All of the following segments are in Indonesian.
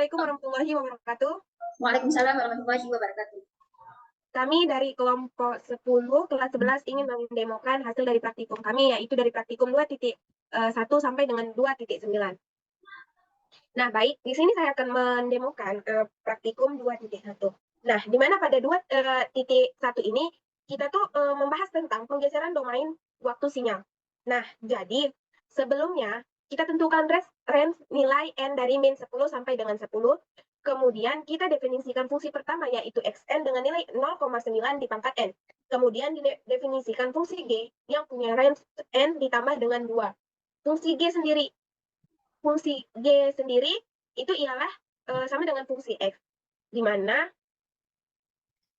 Assalamualaikum warahmatullahi wabarakatuh. Waalaikumsalam warahmatullahi wabarakatuh. Kami dari kelompok 10 kelas 11 ingin mendemokan hasil dari praktikum kami, yaitu dari praktikum 2.1 sampai dengan 2.9. Nah, baik, di sini saya akan mendemokan praktikum 2.1. Nah, di mana pada 2.1 ini kita tuh membahas tentang penggeseran domain waktu sinyal. Nah, jadi sebelumnya kita tentukan range nilai n dari min 10 sampai dengan 10. Kemudian kita definisikan fungsi pertama, yaitu xn dengan nilai 0,9 di pangkat n. Kemudian didefinisikan fungsi g yang punya range n ditambah dengan 2. Fungsi g sendiri itu ialah sama dengan fungsi x, di mana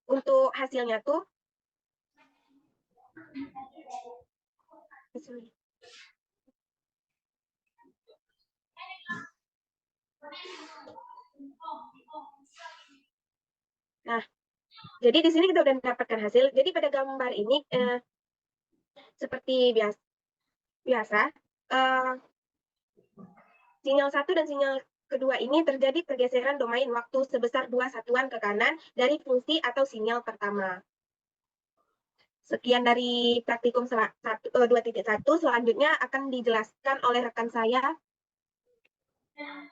untuk hasilnya tuh nah, jadi di sini kita udah mendapatkan hasil. Jadi pada gambar ini seperti biasa sinyal 1 dan sinyal kedua ini terjadi pergeseran domain waktu sebesar 2 satuan ke kanan dari fungsi atau sinyal pertama. Sekian dari praktikum 2.1. Selanjutnya akan dijelaskan oleh rekan saya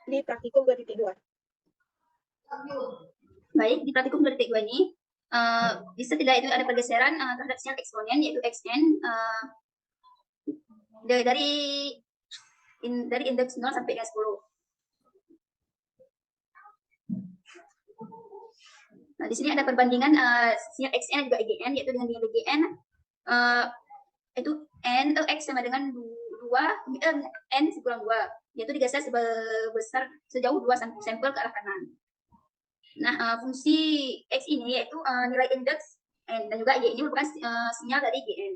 di praktikum 2.2. Baik, di praktikum 2.2 ini bisa tidak itu ada pergeseran terhadap sinyal eksponen yaitu xn dari indeks 0 sampai dengan 10. Nah, di sini ada perbandingan sinyal xn dan juga gn, yaitu dengan nilai gn itu x sama dengan 2 n kurang 2, yaitu digeser sebesar sejauh 2 sampel ke arah kanan. Nah, fungsi x ini yaitu nilai indeks n dan juga y ini merupakan sinyal dari gn.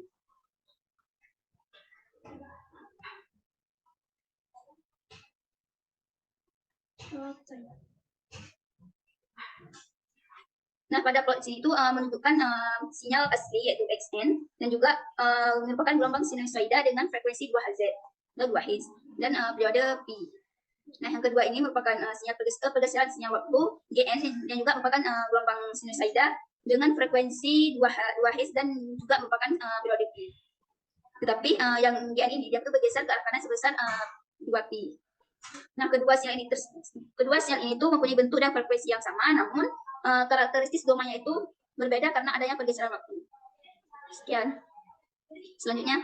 Nah, pada plot sini itu menunjukkan sinyal asli yaitu xn dan juga merupakan gelombang sinusoida dengan frekuensi 2 Hz dan periode pi. Nah, yang kedua ini merupakan sinyal pergeseran sinyal waktu gn dan juga merupakan gelombang sinusoida dengan frekuensi 2 Hz dan juga merupakan periode pi. Tetapi yang gn ini dia bergeser ke arah kanan sebesar 2 pi. Nah, kedua sinyal ini tuh mempunyai bentuk dan frekuensi yang sama, namun karakteristik domainnya itu berbeda karena adanya pergeseran waktu. Sekian. Selanjutnya.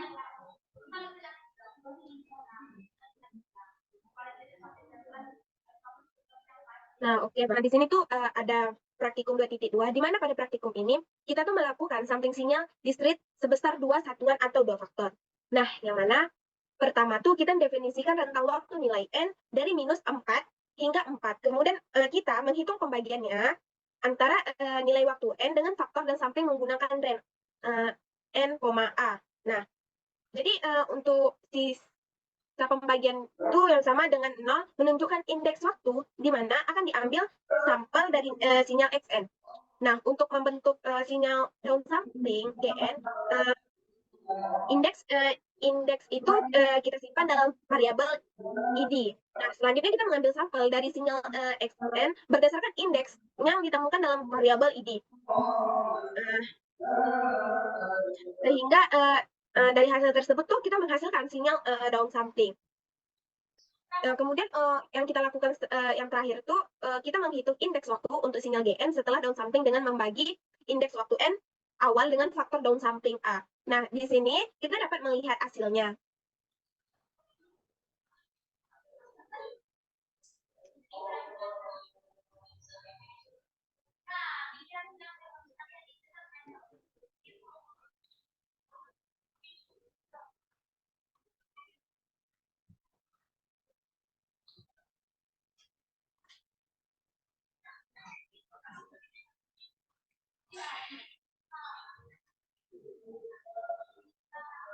Nah, oke. Nah, di sini tuh ada praktikum 2.2, di mana pada praktikum ini kita tuh melakukan sampling sinyal discrete sebesar 2 satuan atau 2 faktor. Nah, yang mana pertama tuh kita definisikan rentang waktu nilai n dari minus 4 hingga 4. Kemudian kita menghitung pembagiannya antara nilai waktu n dengan faktor dan sampling menggunakan range n, a. Nah, jadi untuk pembagian itu yang sama dengan 0 menunjukkan indeks waktu di mana akan diambil sampel dari sinyal xn. Nah, untuk membentuk sinyal downsampling gn, indeks itu kita simpan dalam variabel id. Nah, selanjutnya kita mengambil sampel dari sinyal xn berdasarkan indeks yang ditemukan dalam variabel id. Sehingga dari hasil tersebut tuh kita menghasilkan sinyal downsampling. Kemudian yang kita lakukan yang terakhir tuh kita menghitung indeks waktu untuk sinyal gn setelah downsampling dengan membagi indeks waktu n awal dengan faktor downsampling a. Nah, di sini kita dapat melihat hasilnya.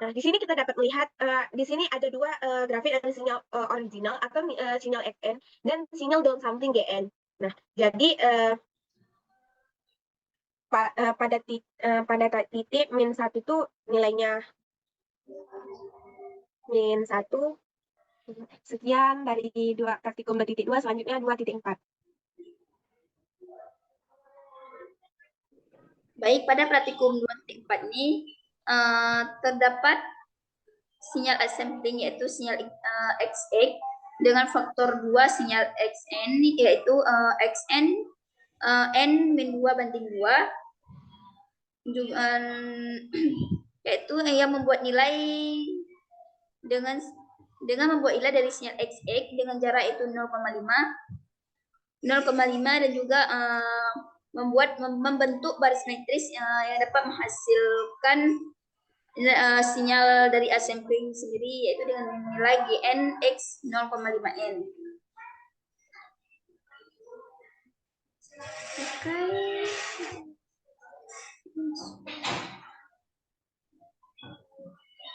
Nah, di sini kita dapat melihat di sini ada dua grafik dari sinyal original atau sinyal xn dan sinyal downsampling gn. Nah, jadi pada titik min 1 itu nilainya min 1. Sekian dari praktikum 2.2, selanjutnya 2.4. Baik, pada praktikum 2.4 ini terdapat sinyal assembling yaitu sinyal XX dengan faktor 2 sinyal XN yaitu XN N-2 banding 2 juga, yaitu yang membuat nilai dengan membuat nilai dari sinyal XX dengan jarak itu 0,5 dan juga membentuk baris matris yang dapat menghasilkan sinyal dari assembling sendiri yaitu dengan nilai GN X 0,5N. Okay.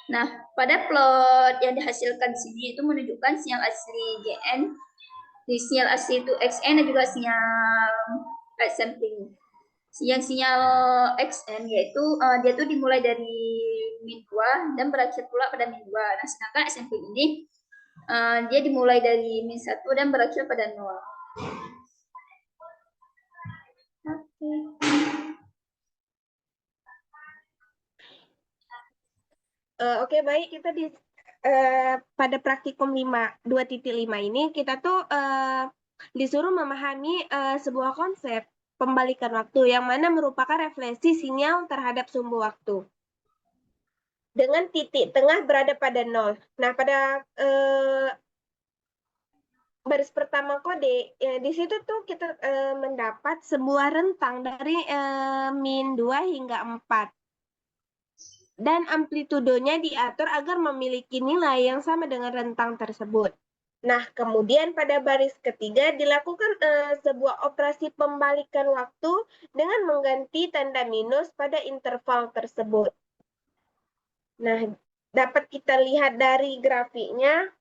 Nah, pada plot yang dihasilkan di sini itu menunjukkan sinyal asli GN, di sinyal asli itu XN dan juga sinyal sampling. Sinyal XN yaitu dia tuh dimulai dari min 2 dan berakhir pula pada min 2. Nah, sedangkan sampling ini dia dimulai dari min 1 dan berakhir pada 0. Oke, baik, kita pada praktikum 2.5 ini kita tuh disuruh memahami sebuah konsep pembalikan waktu yang mana merupakan refleksi sinyal terhadap sumbu waktu dengan titik tengah berada pada 0. Nah, pada baris pertama kode, di situ tuh kita mendapat sebuah rentang dari min 2 hingga 4. Dan amplitudonya diatur agar memiliki nilai yang sama dengan rentang tersebut. Nah, kemudian pada baris ketiga dilakukan sebuah operasi pembalikan waktu dengan mengganti tanda minus pada interval tersebut. Nah, dapat kita lihat dari grafiknya.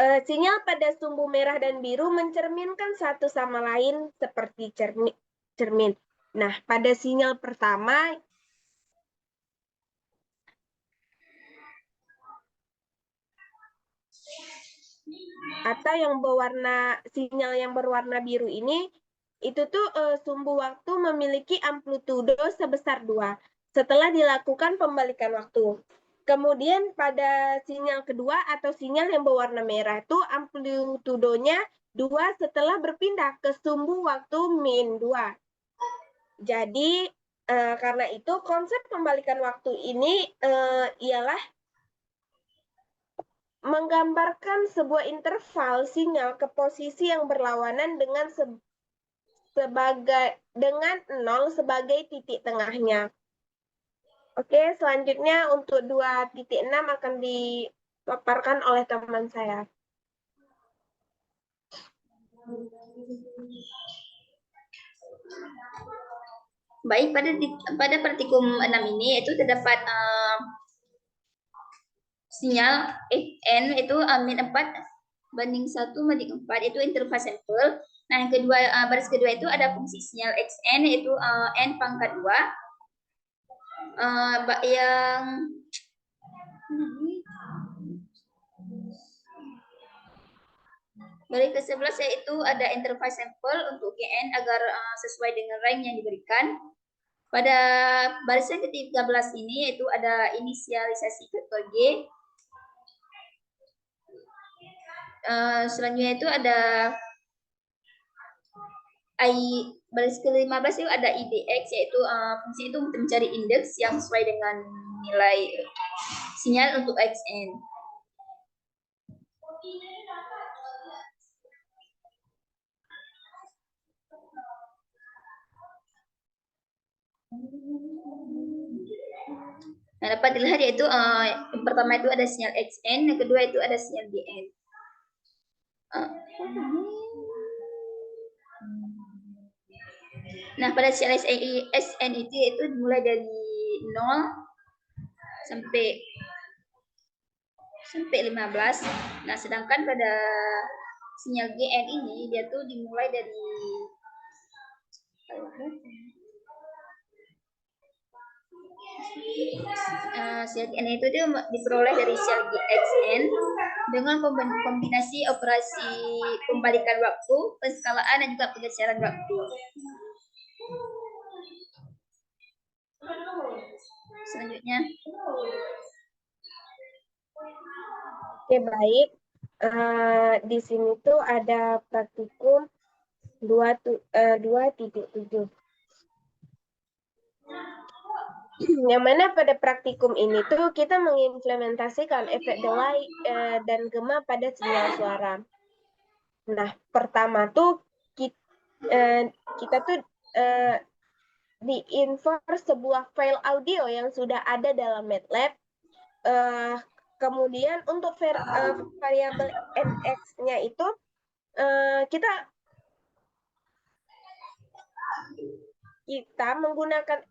Sinyal pada sumbu merah dan biru mencerminkan satu sama lain seperti cermin. Nah, pada sinyal pertama, atau yang sinyal yang berwarna biru ini, itu tuh sumbu waktu memiliki amplitudo sebesar 2 setelah dilakukan pembalikan waktu. Kemudian pada sinyal kedua atau sinyal yang berwarna merah itu amplitudonya 2 setelah berpindah ke sumbu waktu min 2. Jadi karena itu konsep pembalikan waktu ini ialah menggambarkan sebuah interval sinyal ke posisi yang berlawanan dengan 0 sebagai titik tengahnya. Oke, selanjutnya untuk 2.6 akan dipaparkan oleh teman saya. Baik, pada praktikum 6 ini itu terdapat sinyal N itu min 4 banding 1 banding 4 itu interval sampel. Nah, yang kedua baris kedua itu ada fungsi sinyal XN yaitu N pangkat 2. Yang baris ke-11 yaitu ada interval sampel untuk GN agar sesuai dengan range yang diberikan. Pada barisan ke-13 ini yaitu ada inisialisasi vektor G. Selanjutnya itu ada baris ke-15 itu ada IDX yaitu fungsi itu untuk mencari indeks yang sesuai dengan nilai sinyal untuk XN. Nah, dapat dilihat yaitu yang pertama itu ada sinyal XN, yang kedua itu ada sinyal GN. Nah, pada sinyal SN itu dimulai dari 0 sampai 15. Nah, sedangkan pada sinyal GN ini dia tuh dimulai dari sial n itu dia diperoleh dari sial xn dengan kombinasi operasi pembalikan waktu, penskalaan dan juga pergeseran waktu. Selanjutnya. Oke, baik. Di sini tuh ada praktikum 2.7. Yang mana pada praktikum ini tuh kita mengimplementasikan efek delay dan gema pada sinyal suara. Nah, pertama tuh kita tuh di-invert sebuah file audio yang sudah ada dalam MATLAB. Kemudian untuk variabel nx-nya itu kita menggunakan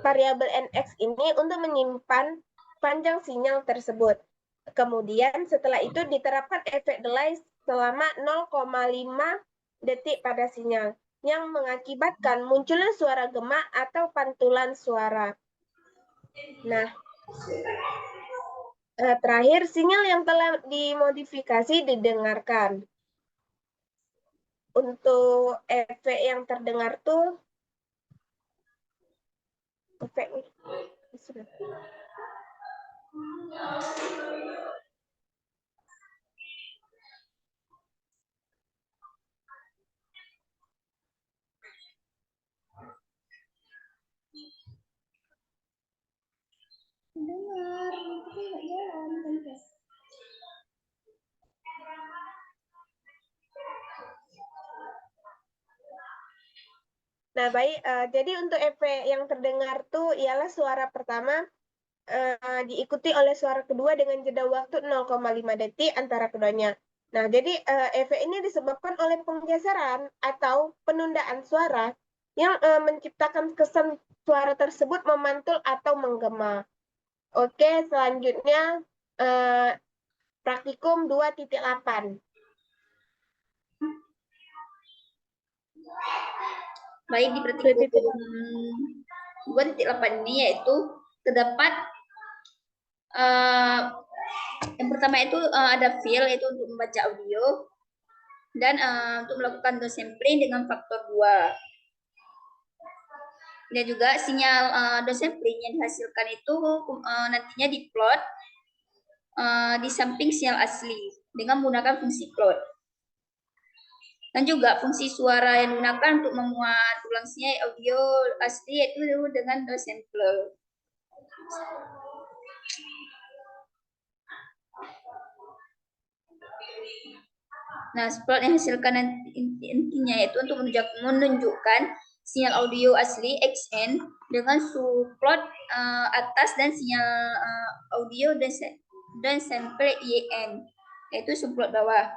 variabel nx ini untuk menyimpan panjang sinyal tersebut. Kemudian setelah itu diterapkan efek delay selama 0,5 detik pada sinyal yang mengakibatkan munculnya suara gema atau pantulan suara. Nah, terakhir sinyal yang telah dimodifikasi didengarkan. Untuk efek yang terdengar tuh efek Dengar, tapi nggak jalan. Nah, baik. Jadi untuk efek yang terdengar tuh ialah suara pertama diikuti oleh suara kedua dengan jeda waktu 0,5 detik antara keduanya. Nah, jadi efek ini disebabkan oleh penggeseran atau penundaan suara yang menciptakan kesan suara tersebut memantul atau menggema. Oke, selanjutnya praktikum 2.8. Baik, di praktikum 2.8 ini yaitu terdapat yang pertama itu ada field yaitu untuk membaca audio dan untuk melakukan downsampling dengan faktor 2. Dan juga sinyal downsampling yang dihasilkan itu nantinya diplot di samping sinyal asli dengan menggunakan fungsi plot. Dan juga fungsi suara yang digunakan untuk memuat ulang sinyal audio asli yaitu dengan downsampler. Nah, plot yang hasilkan intinya yaitu untuk menunjukkan sinyal audio asli XN dengan subplot atas dan sinyal audio dan sampel YN yaitu subplot bawah.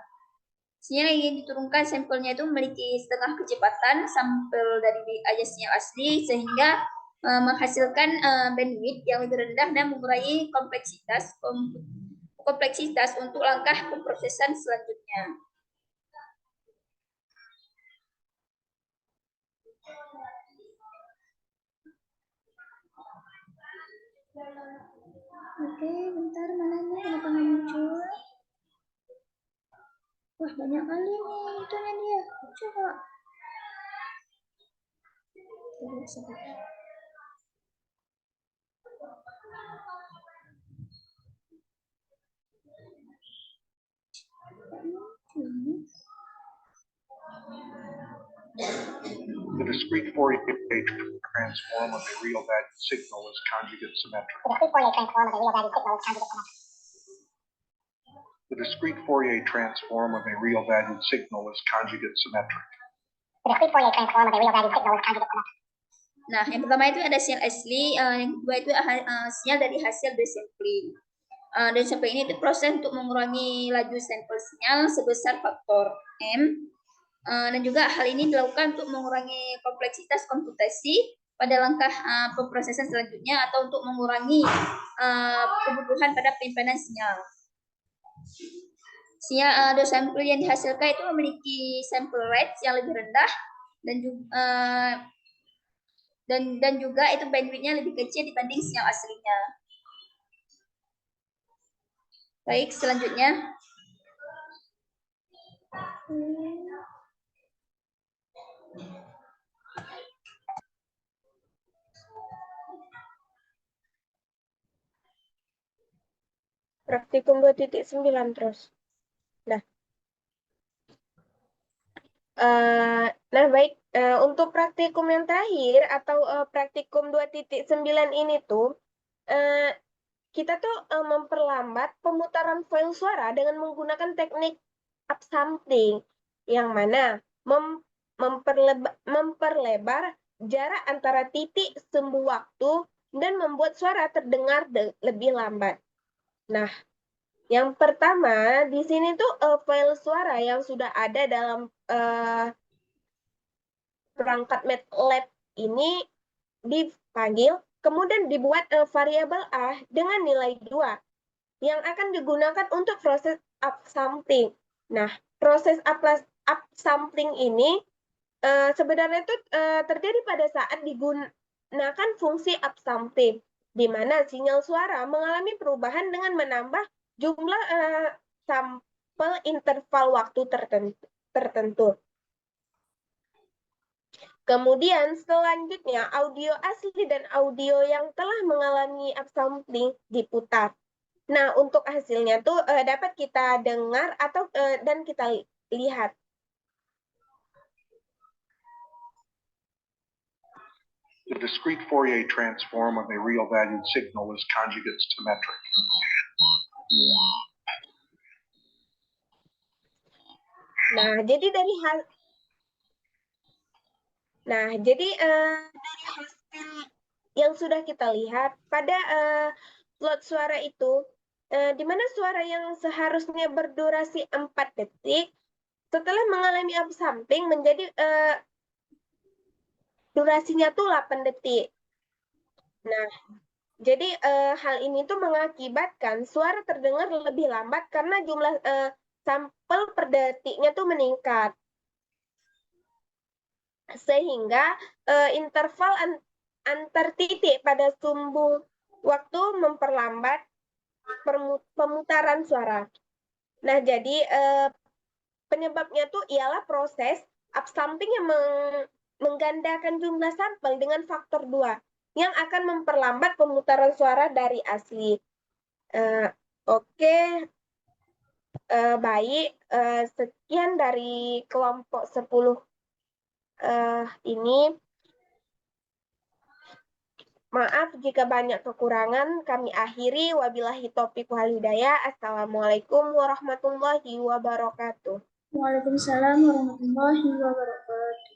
Sinyal yang ingin diturunkan sampelnya itu memiliki setengah kecepatan sampel dari aja sinyal asli sehingga menghasilkan bandwidth yang lebih rendah dan mengurangi kompleksitas untuk langkah pemrosesan selanjutnya. Oke, bentar, mana nih? Kenapa nggak muncul? Wah, banyak kali nih itunya dia. Coba. The discrete Fourier transform of a real valued signal is conjugate symmetric. The discrete Fourier transform of a real valued signal is conjugate symmetric. Nah, yang pertama itu ada sinyal asli, yang kedua itu sinyal dari hasil downsampling. Downsampling ini itu proses untuk mengurangi laju sampel sinyal sebesar faktor M. Dan juga hal ini dilakukan untuk mengurangi kompleksitas komputasi pada langkah pemrosesan selanjutnya atau untuk mengurangi kebutuhan pada penyimpanan sinyal. Sinyal downsampling yang dihasilkan itu memiliki sample rate yang lebih rendah dan juga dan juga itu bandwidth-nya lebih kecil dibanding sinyal aslinya. Baik, selanjutnya. Praktikum 2.9 terus. Nah, nah baik, untuk praktikum yang terakhir atau praktikum 2.9 ini tuh, kita tuh memperlambat pemutaran file suara dengan menggunakan teknik upsampling, yang mana memperlebar jarak antara titik sumbu waktu dan membuat suara terdengar lebih lambat. Nah, yang pertama di sini tuh file suara yang sudah ada dalam perangkat MATLAB ini dipanggil, kemudian dibuat variabel A dengan nilai 2 yang akan digunakan untuk proses upsampling. Nah, proses upsampling ini sebenarnya itu terjadi pada saat digunakan fungsi upsampling, di mana sinyal suara mengalami perubahan dengan menambah jumlah sampel interval waktu tertentu. Kemudian selanjutnya audio asli dan audio yang telah mengalami upsampling diputar. Nah, untuk hasilnya tuh dapat kita dengar atau dan kita lihat. The discrete Fourier transform of a real valued signal is conjugate symmetric. Nah, jadi dari dari hasil yang sudah kita lihat pada plot suara itu, di mana suara yang seharusnya berdurasi 4 detik setelah mengalami upsampling menjadi durasinya tuh 8 detik. Nah, jadi hal ini tuh mengakibatkan suara terdengar lebih lambat karena jumlah sampel per detiknya tuh meningkat. Sehingga interval antar titik pada sumbu waktu memperlambat pemutaran suara. Nah, jadi penyebabnya tuh ialah proses upsampling yang menggandakan jumlah sampel dengan faktor 2 yang akan memperlambat pemutaran suara dari asli. Oke. Baik, sekian dari kelompok 10 ini. Maaf jika banyak kekurangan, kami akhiri. Wabillahi taufiq wal hidayah. Assalamualaikum warahmatullahi wabarakatuh. Waalaikumsalam warahmatullahi wabarakatuh.